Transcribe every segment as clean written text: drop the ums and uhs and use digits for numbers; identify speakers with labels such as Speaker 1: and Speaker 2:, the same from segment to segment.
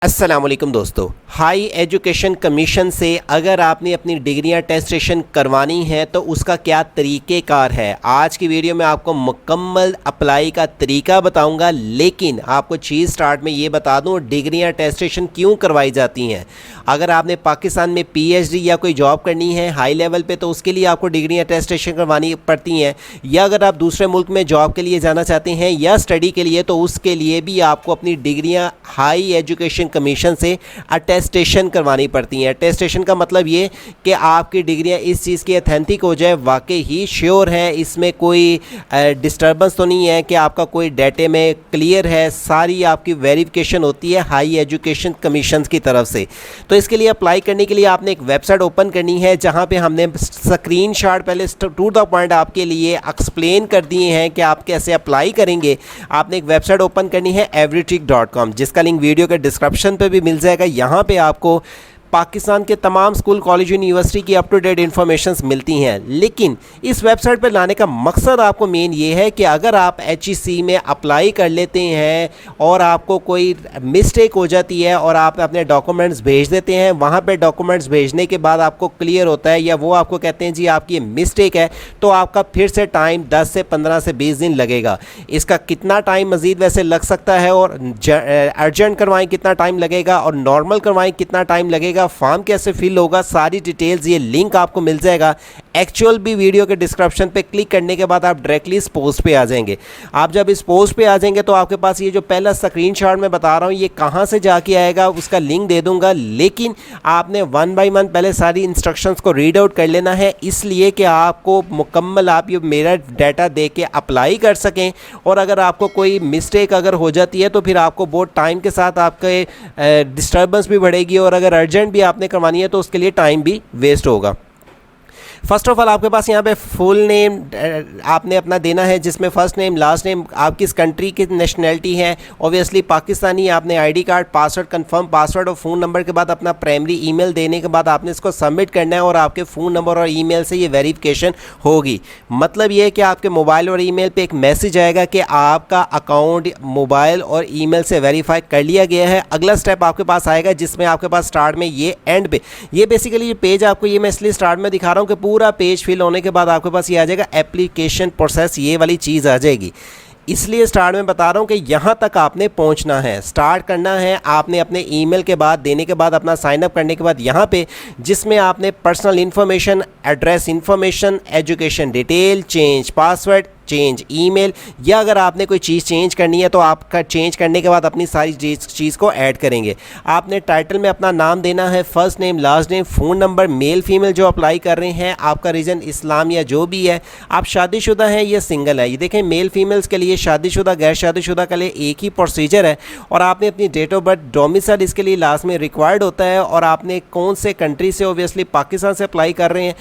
Speaker 1: अस्सलाम वालेकुम दोस्तों, हाई एजुकेशन कमीशन से अगर आपने अपनी डिग्रियां टेस्टेशन करवानी हैं तो उसका क्या तरीक़ेकार है। आज की वीडियो में आपको मुकम्मल अप्लाई का तरीका बताऊंगा, लेकिन आपको चीज़ स्टार्ट में ये बता दूं डिग्रियां टेस्टेशन क्यों करवाई जाती हैं। अगर आपने पाकिस्तान में पीएचडी या कोई जॉब करनी है हाई लेवल पे तो उसके लिए आपको डिग्रियां टेस्टेशन करवानी पड़ती हैं, या अगर आप दूसरे मुल्क में जॉब के लिए जाना चाहते हैं या स्टडी के लिए तो उसके लिए भी आपको अपनी डिग्रियां हाई एजुकेशन कमीशन से अटेस्टेशन करवानी पड़ती हैं। अटेस्टेशन का मतलब ये कि आपकी डिग्रियां इस चीज़ की ऑथेंटिक हो जाए, वाकई ही श्योर है, इसमें कोई डिस्टर्बेंस तो नहीं है कि आपका कोई डाटे में क्लियर है, सारी आपकी वेरिफिकेशन होती है हाई एजुकेशन कमीशन की तरफ से। तो इसके लिए अप्लाई करने के लिए आपने एक वेबसाइट ओपन करनी है जहां पे हमने स्क्रीनशॉट पहले टू द पॉइंट आपके लिए एक्सप्लेन कर दिए हैं कि आप कैसे अप्लाई करेंगे। आपने एक वेबसाइट ओपन करनी है everytrick.com, जिसका लिंक वीडियो के डिस्क्रिप्शन पे भी मिल जाएगा। यहाँ पे आपको पाकिस्तान के तमाम स्कूल, कॉलेज, यूनिवर्सिटी की अप टू डेट इन्फॉर्मेशंस मिलती हैं, लेकिन इस वेबसाइट पर लाने का मकसद आपको मेन ये है कि अगर आप HEC में अप्लाई कर लेते हैं और आपको कोई मिस्टेक हो जाती है और आप अपने डॉक्यूमेंट्स भेज देते हैं, वहाँ पे डॉक्यूमेंट्स भेजने के बाद आपको क्लियर होता है या वो आपको कहते हैं जी आपकी मिस्टेक है, तो आपका फिर से टाइम 10 से 15 से 20 दिन लगेगा। इसका कितना टाइम मज़ीद वैसे लग सकता है, और अर्जेंट करवाएँ कितना टाइम लगेगा, और नॉर्मल करवाएँ कितना टाइम लगेगा, फॉर्म कैसे फिल होगा, सारी डिटेल्स ये लिंक आपको मिल जाएगा। एक्चुअल भी वीडियो के डिस्क्रिप्शन पे क्लिक करने के बाद आप डायरेक्टली इस पोस्ट पे आ जाएंगे। आप जब इस पोस्ट पे आ जाएंगे तो आपके पास ये जो पहला स्क्रीनशॉट मैं बता रहा हूँ ये कहाँ से जाके आएगा उसका लिंक दे दूंगा, लेकिन आपने 1 बाय 1 पहले सारी इंस्ट्रक्शंस को रीड आउट कर लेना है, इसलिए कि आपको मुकम्मल आप ये मेरा डाटा दे के अप्लाई कर सकें। और अगर आपको कोई मिस्टेक अगर हो जाती है तो फिर आपको बहुत टाइम के साथ आपके डिस्टर्बेंस भी बढ़ेगी, और अगर अर्जेंट भी आपने करवानी है तो उसके लिए टाइम भी वेस्ट होगा। फर्स्ट ऑफ ऑल आपके पास यहाँ पे फुल नेम आपने अपना देना है, जिसमें फर्स्ट नेम, लास्ट नेम, आप किस कंट्री की नेशनैलिटी है, ऑब्वियसली पाकिस्तानी। आपने ID card, password, confirm password और फ़ोन नंबर के बाद अपना प्राइमरी ईमेल देने के बाद आपने इसको सबमिट करना है, और आपके फ़ोन नंबर और ईमेल से ये वेरिफिकेशन होगी। मतलब ये है कि आपके मोबाइल और ईमेल पे एक मैसेज आएगा कि आपका अकाउंट मोबाइल और ईमेल से वेरीफाई कर लिया गया है। अगला स्टेप आपके पास आएगा जिसमें आपके पास स्टार्ट में ये एंड पे ये बेसिकली ये पेज आपको ये मैं इसलिए स्टार्ट में दिखा रहा हूँ कि पूरा पेज फिल होने के बाद आपके पास ये आ जाएगा एप्लीकेशन प्रोसेस, ये वाली चीज़ आ जाएगी। इसलिए स्टार्ट में बता रहा हूँ कि यहाँ तक आपने पहुँचना है, स्टार्ट करना है आपने अपने ईमेल के बाद देने के बाद अपना साइन अप करने के बाद यहाँ पे जिसमें आपने personal information, address information, education detail, change password, change email, या अगर आपने कोई चीज़ चेंज करनी है तो आपका चेंज करने के बाद अपनी सारी चीज़ को ऐड करेंगे। आपने टाइटल में अपना नाम देना है, first name, last name, phone number, male female जो अप्लाई कर रहे हैं, आपका रीजन इस्लाम या जो भी है, आप शादीशुदा हैं या सिंगल है। ये देखें मेल फीमेल्स के लिए, शादीशुदा गैर शादीशुदा के लिए एक ही प्रोसीजर है, और आपने अपनी डेट ऑफ बर्थ, डोमिसाइल इसके लिए लास्ट में रिक्वायर्ड होता है, और आपने कौन से कंट्री से, ओबियसली पाकिस्तान से अप्लाई कर रहे हैं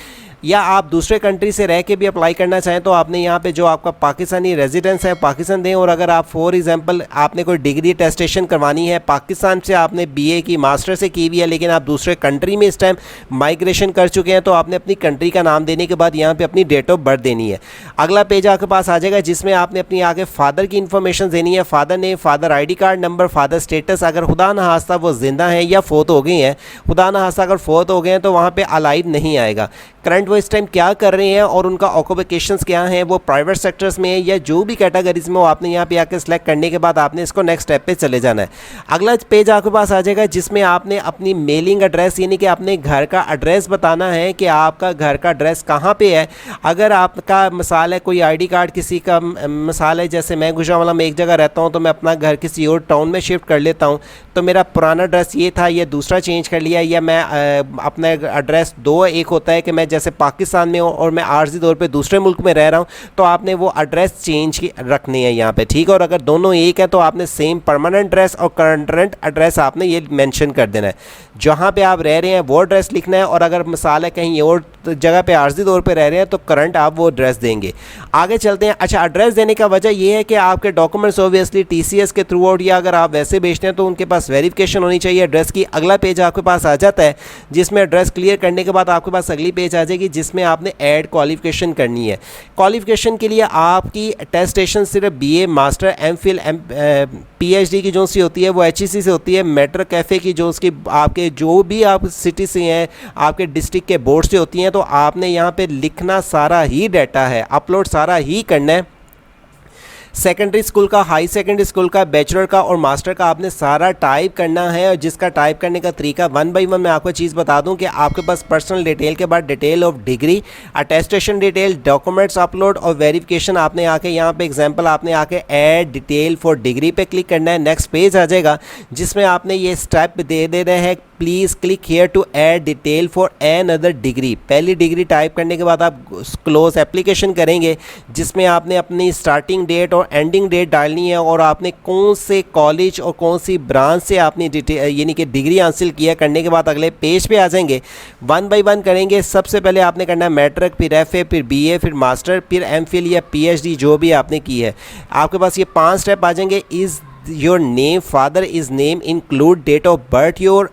Speaker 1: या आप दूसरे कंट्री से रह के भी अप्लाई करना चाहें तो आपने यहाँ पे जो आपका पाकिस्तानी रेजिडेंस है पाकिस्तान दें। और अगर आप फॉर एग्जांपल आपने कोई डिग्री टेस्टेशन करवानी है, पाकिस्तान से आपने बीए की, मास्टर से की हुई है, लेकिन आप दूसरे कंट्री में इस टाइम माइग्रेशन कर चुके हैं, तो आपने अपनी कंट्री का नाम देने के बाद यहाँ पर अपनी डेट ऑफ बर्थ देनी है। अगला पेज आपके पास आ जाएगा जिसमें आपने अपनी आगे फादर की इन्फॉर्मेशन देनी है, father name, father ID card number, father status, अगर खुदा न खास्ता वो जिंदा हैं या फोत हो गई हैं, खुदा न खास्ता अगर फोत हो गए हैं तो वहाँ पर अलाइड नहीं आएगा। करंट वो इस टाइम क्या कर रहे हैं और उनका ऑक्यूपेशंस क्या हैं, वो प्राइवेट सेक्टर्स में है या जो भी कैटेगरीज में, वो आपने यहाँ पे आके सिलेक्ट करने के बाद आपने इसको नेक्स्ट स्टेप पे चले जाना है। अगला पेज आपके पास आ जाएगा जिसमें आपने अपनी मेलिंग एड्रेस यानी कि अपने घर का एड्रेस बताना है कि आपका घर का एड्रेस कहाँ पे है। अगर आपका मिसाल है कोई ID कार्ड किसी का मिसाल है, जैसे मैं गुजरांवाला में एक जगह रहता हूँ तो मैं अपना घर किसी और टाउन में शिफ्ट कर लेता हूँ, तो मेरा पुराना एड्रेस ये था, ये दूसरा चेंज कर लिया, या मैं अपना एड्रेस दो, एक होता है कि मैं जैसे पाकिस्तान में हूँ और मैं आर्जी तौर पे दूसरे मुल्क में रह रहा हूँ, तो आपने वो एड्रेस चेंज की रखनी है यहाँ पे, ठीक है। और अगर दोनों एक है तो आपने सेम परमानेंट एड्रेस और करंट एड्रेस आपने ये मेंशन कर देना है, जहाँ पे आप रह रहे हैं वो एड्रेस लिखना है, और अगर मिसाल है कहीं और जगह पे आर्जी तौर पे रह रहे हैं तो करंट आप वो एड्रेस देंगे। आगे चलते हैं। अच्छा, एड्रेस देने का वजह ये है कि आपके डॉक्यूमेंट्स ओबियसली TCS के थ्रू आउट, या अगर आप वैसे भेजते हैं तो उनके पास पास वेरिफिकेशन होनी चाहिए एड्रेस की। अगला पेज आपके पास आ जाता है जिसमें एड्रेस क्लियर करने के बाद आपके पास अगली पेज आ जाएगी जिसमें आपने ऐड क्वालिफिकेशन करनी है। क्वालिफिकेशन के लिए आपकी टेस्टेशन सिर्फ बीए, मास्टर, एमफिल, पीएचडी की जो सी होती है वो एचईसी से होती है। मेट्रो कैफ़े की जो उसकी आपके जो भी आप सिटी से हैं, आपके डिस्ट्रिक्ट के बोर्ड से होती हैं, तो आपने यहाँ पे लिखना सारा ही डाटा है, अपलोड सारा ही करना है। सेकेंडरी स्कूल का, हाई सेकेंडरी स्कूल का, बैचलर का और मास्टर का आपने सारा टाइप करना है। और जिसका टाइप करने का तरीका 1 बाई 1 मैं आपको चीज़ बता दूं कि आपके पास पर्सनल डिटेल के बाद detail of degree, attestation detail, documents upload और वेरिफिकेशन आपने आके यहाँ पे एग्जांपल आपने आके ऐड डिटेल फॉर डिग्री पे क्लिक करना है। नेक्स्ट पेज आ जाएगा जिसमें आपने ये स्टेप दे देना है, please click here to add detail for another degree. पहली डिग्री टाइप करने के बाद आप क्लोज एप्लीकेशन करेंगे जिसमें आपने अपनी स्टार्टिंग डेट और एंडिंग डेट डालनी है और आपने कौन से कॉलेज और कौन सी ब्रांच से आपने यानी कि डिग्री हासिल किया करने के बाद अगले पेज पे आ जाएंगे। 1 बाई 1 करेंगे। सबसे पहले आपने करना है मैट्रिक, फिर एफए, फिर बीए, फिर मास्टर, फिर एमफिल या पीएचडी जो भी आपने की है। आपके पास ये 5 स्टेप आ जाएंगे। Is your name, father is name, include date of birth, your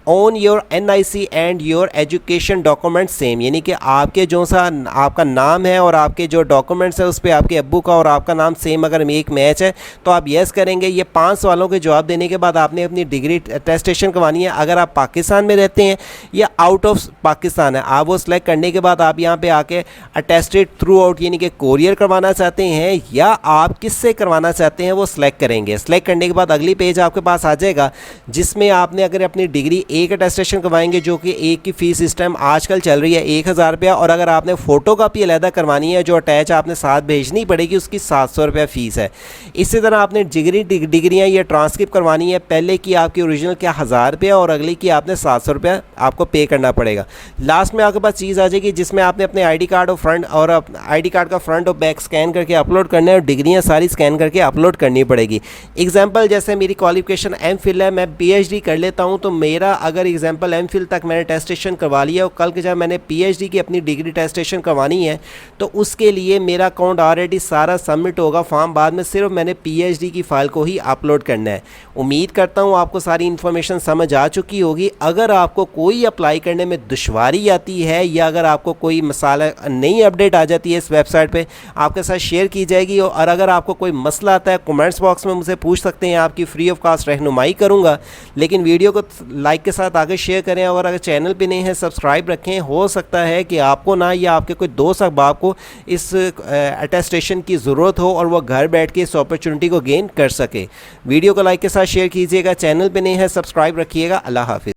Speaker 1: on your NIC and your education document same, यानी कि आपके जो सा आपका नाम है और आपके जो डॉक्यूमेंट्स है उस पर आपके अब्बू का और आपका नाम सेम अगर एक मैच है तो आप येस करेंगे। ये 5 सवालों के जवाब देने के बाद आपने अपनी डिग्री अटेस्टेशन करवानी है। अगर आप पाकिस्तान में रहते हैं या आउट ऑफ पाकिस्तान है, आप वो सिलेक्ट करने के बाद आप यहाँ पे आके अटेस्टेड थ्रू आउट यानी कि कोरियर करवाना चाहते हैं या आप किससे करवाना चाहते हैं वो सिलेक्ट करेंगे। सिलेक्ट करने के बाद अगली पेज आपके पास आ जाएगा जिसमें आपने अगर अपनी डिग्री एक अटेस्टेशन करवाएंगे जो कि एक की फ़ीस इस टाइम आजकल चल रही है 1000 रुपया, और अगर आपने फ़ोटो कापी अलहदा करवानी है जो अटैच आपने साथ भेजनी पड़ेगी उसकी 700 रुपया फ़ीस है। इसी तरह आपने डिग्रियाँ या ट्रांसक्रिप्ट करवानी है, पहले की आपकी ओरिजिनल क्या 1000 रुपया और अगली की आपने 700 रुपया आपको पे करना पड़ेगा। लास्ट में आपके पास चीज़ आ जाएगी जिसमें आपने अपने आई डी कार्ड और फ्रंट और आई डी कार्ड का फ्रंट और बैक स्कैन करके अपलोड करना है और डिग्रियाँ सारी स्कैन करके अपलोड करनी पड़ेगी। एग्जाम्पल जैसे मेरी क्वालिफिकेशन एमफिल है, मैं पीएचडी कर लेता हूँ, तो मेरा अगर एग्जांपल एमफिल तक मैंने टेस्टेशन करवा लिया और कल के जब मैंने पीएचडी की अपनी डिग्री टेस्टेशन करवानी है तो उसके लिए मेरा अकाउंट ऑलरेडी सारा सबमिट होगा फॉर्म, बाद में सिर्फ मैंने पीएचडी की फ़ाइल को ही अपलोड करना है। उम्मीद करता हूँ आपको सारी इन्फॉर्मेशन समझ आ चुकी होगी। अगर आपको कोई अप्लाई करने में दुश्वारी आती है या अगर आपको कोई मसाला नई अपडेट आ जाती है इस वेबसाइट पर आपके साथ शेयर की जाएगी, और अगर आपको कोई मसला आता है कमेंट्स बॉक्स में मुझे पूछ सकते हैं, आपकी फ्री ऑफ कॉस्ट रहनुमाई करूँगा। लेकिन वीडियो को लाइक के साथ आगे शेयर करें और अगर चैनल पे नहीं है सब्सक्राइब रखें। हो सकता है कि आपको ना या आपके कोई दोस्त अहबाब को इस अटेस्टेशन की ज़रूरत हो और वो घर बैठ के इस अपॉर्चुनिटी को गेन कर सके। वीडियो को लाइक के साथ शेयर कीजिएगा, चैनल पे नहीं है सब्सक्राइब रखिएगा। अल्लाह हाफिज़।